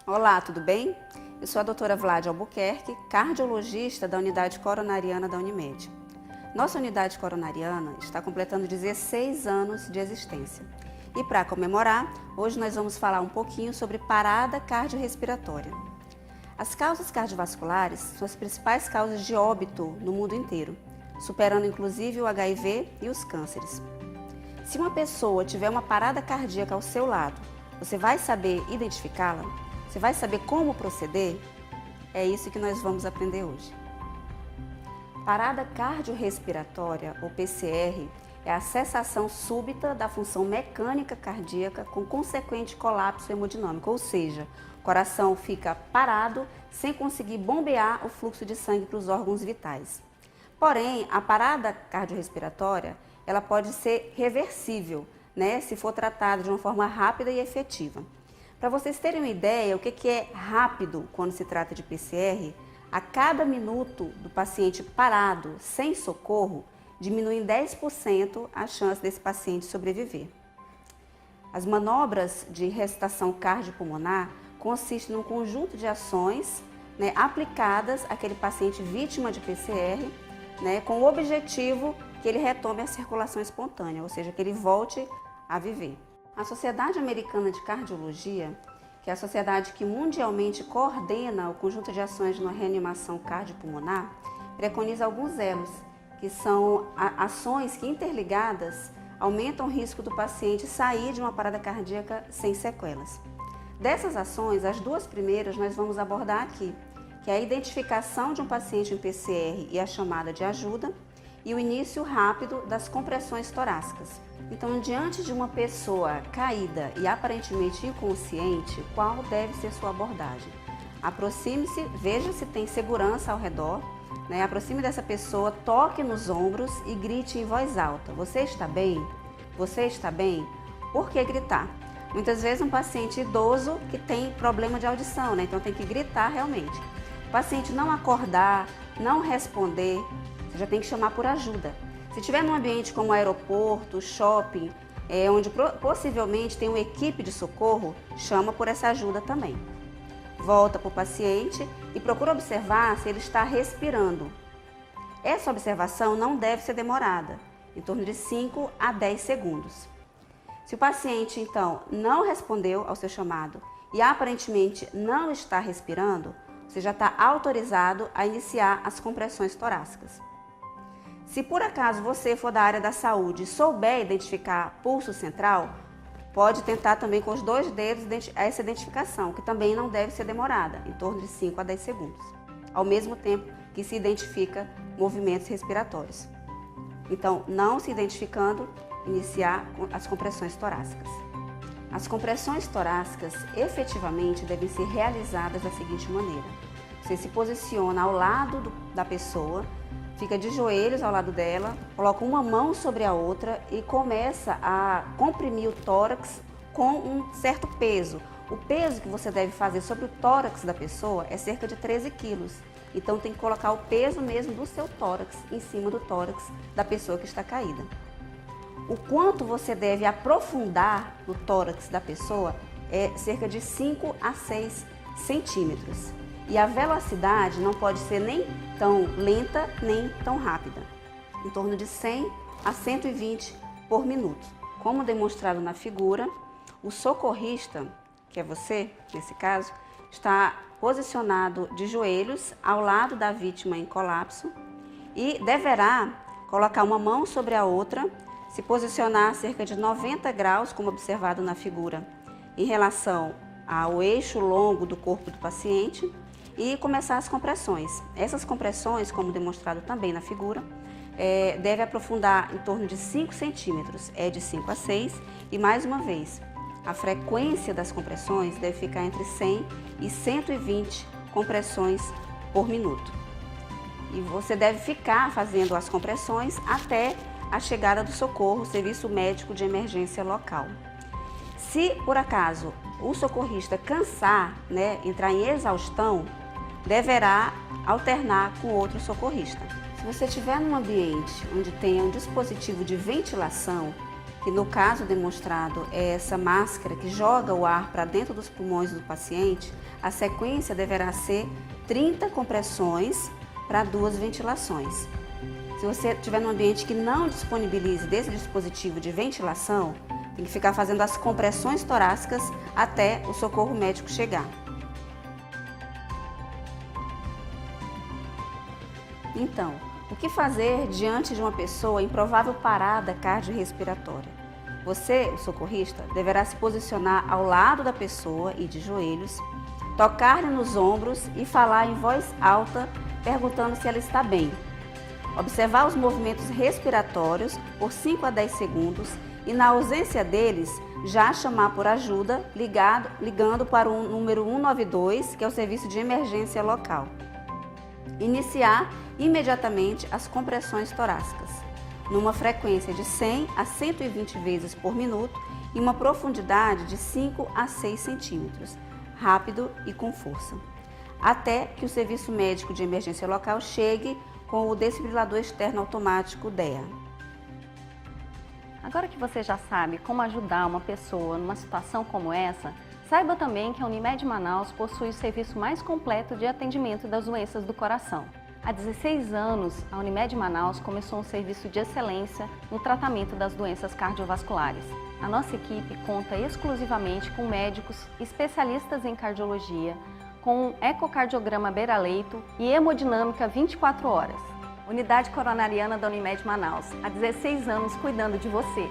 Olá, tudo bem? Eu sou a doutora Vlad Albuquerque, cardiologista da Unidade Coronariana da Unimed. Nossa unidade coronariana está completando 16 anos de existência. E para comemorar, hoje nós vamos falar um pouquinho sobre parada cardiorrespiratória. As causas cardiovasculares são as principais causas de óbito no mundo inteiro, superando inclusive o HIV e os cânceres. Se uma pessoa tiver uma parada cardíaca ao seu lado, você vai saber identificá-la? Você vai saber como proceder? É isso que nós vamos aprender hoje. Parada cardiorrespiratória, ou PCR, é a cessação súbita da função mecânica cardíaca com consequente colapso hemodinâmico, ou seja, o coração fica parado sem conseguir bombear o fluxo de sangue para os órgãos vitais. Porém, a parada cardiorrespiratória, ela pode ser reversível, se for tratada de uma forma rápida e efetiva. Para vocês terem uma ideia, o que é rápido quando se trata de PCR, a cada minuto do paciente parado, sem socorro, diminui em 10% a chance desse paciente sobreviver. As manobras de ressuscitação cardiopulmonar consistem num conjunto de ações aplicadas àquele paciente vítima de PCR, com o objetivo que ele retome a circulação espontânea, ou seja, que ele volte a viver. A Sociedade Americana de Cardiologia, que é a sociedade que mundialmente coordena o conjunto de ações de uma reanimação cardiopulmonar, preconiza alguns elos, que são ações que interligadas aumentam o risco do paciente sair de uma parada cardíaca sem sequelas. Dessas ações, as duas primeiras nós vamos abordar aqui, que é a identificação de um paciente em PCR e a chamada de ajuda, e o início rápido das compressões torácicas. Então, diante de uma pessoa caída e aparentemente inconsciente, qual deve ser sua abordagem? Aproxime-se, veja se tem segurança ao redor, aproxime dessa pessoa, toque nos ombros e grite em voz alta: "Você está bem? Você está bem?" Por que gritar? Muitas vezes um paciente idoso que tem problema de audição, então tem que gritar realmente. O paciente não acordar, não responder, você já tem que chamar por ajuda. Se estiver num ambiente como aeroporto, shopping, onde possivelmente tem uma equipe de socorro, chama por essa ajuda também. Volta para o paciente e procura observar se ele está respirando. Essa observação não deve ser demorada, em torno de 5 a 10 segundos. Se o paciente, então, não respondeu ao seu chamado e aparentemente não está respirando, você já está autorizado a iniciar as compressões torácicas. Se por acaso você for da área da saúde e souber identificar pulso central, pode tentar também com os 2 dedos essa identificação, que também não deve ser demorada, em torno de 5 a 10 segundos, ao mesmo tempo que se identifica movimentos respiratórios. Então, não se identificando, iniciar as compressões torácicas. As compressões torácicas efetivamente devem ser realizadas da seguinte maneira: você se posiciona ao lado da pessoa, fica de joelhos ao lado dela, coloca uma mão sobre a outra e começa a comprimir o tórax com um certo peso. O peso que você deve fazer sobre o tórax da pessoa é cerca de 13 quilos. Então tem que colocar o peso mesmo do seu tórax em cima do tórax da pessoa que está caída. O quanto você deve aprofundar no tórax da pessoa é cerca de 5 a 6 centímetros. E a velocidade não pode ser nem tão lenta, nem tão rápida. Em torno de 100 a 120 por minuto. Como demonstrado na figura, o socorrista, que é você, nesse caso, está posicionado de joelhos ao lado da vítima em colapso e deverá colocar uma mão sobre a outra, se posicionar a cerca de 90 graus, como observado na figura, em relação ao eixo longo do corpo do paciente, e começar as compressões. Essas compressões, como demonstrado também na figura, deve aprofundar em torno de 5 centímetros, de 5 a 6, e mais uma vez, a frequência das compressões deve ficar entre 100 e 120 compressões por minuto. E você deve ficar fazendo as compressões até a chegada do socorro, serviço médico de emergência local. Se, por acaso, o socorrista cansar, entrar em exaustão, deverá alternar com outro socorrista. Se você estiver num ambiente onde tenha um dispositivo de ventilação, que no caso demonstrado é essa máscara que joga o ar para dentro dos pulmões do paciente, a sequência deverá ser 30 compressões para 2 ventilações. Se você estiver num ambiente que não disponibilize desse dispositivo de ventilação, tem que ficar fazendo as compressões torácicas até o socorro médico chegar. Então, o que fazer diante de uma pessoa em provável parada cardiorrespiratória? Você, o socorrista, deverá se posicionar ao lado da pessoa e de joelhos, tocar-lhe nos ombros e falar em voz alta, perguntando se ela está bem. Observar os movimentos respiratórios por 5 a 10 segundos e, na ausência deles, já chamar por ajuda, ligando para o número 192, que é o serviço de emergência local. Iniciar imediatamente as compressões torácicas, numa frequência de 100 a 120 vezes por minuto e uma profundidade de 5 a 6 centímetros, rápido e com força, até que o serviço médico de emergência local chegue com o desfibrilador externo automático DEA. Agora que você já sabe como ajudar uma pessoa numa situação como essa, saiba também que a Unimed Manaus possui o serviço mais completo de atendimento das doenças do coração. Há 16 anos, a Unimed Manaus começou um serviço de excelência no tratamento das doenças cardiovasculares. A nossa equipe conta exclusivamente com médicos especialistas em cardiologia, com um ecocardiograma beira-leito e hemodinâmica 24 horas. Unidade Coronariana da Unimed Manaus, há 16 anos cuidando de você.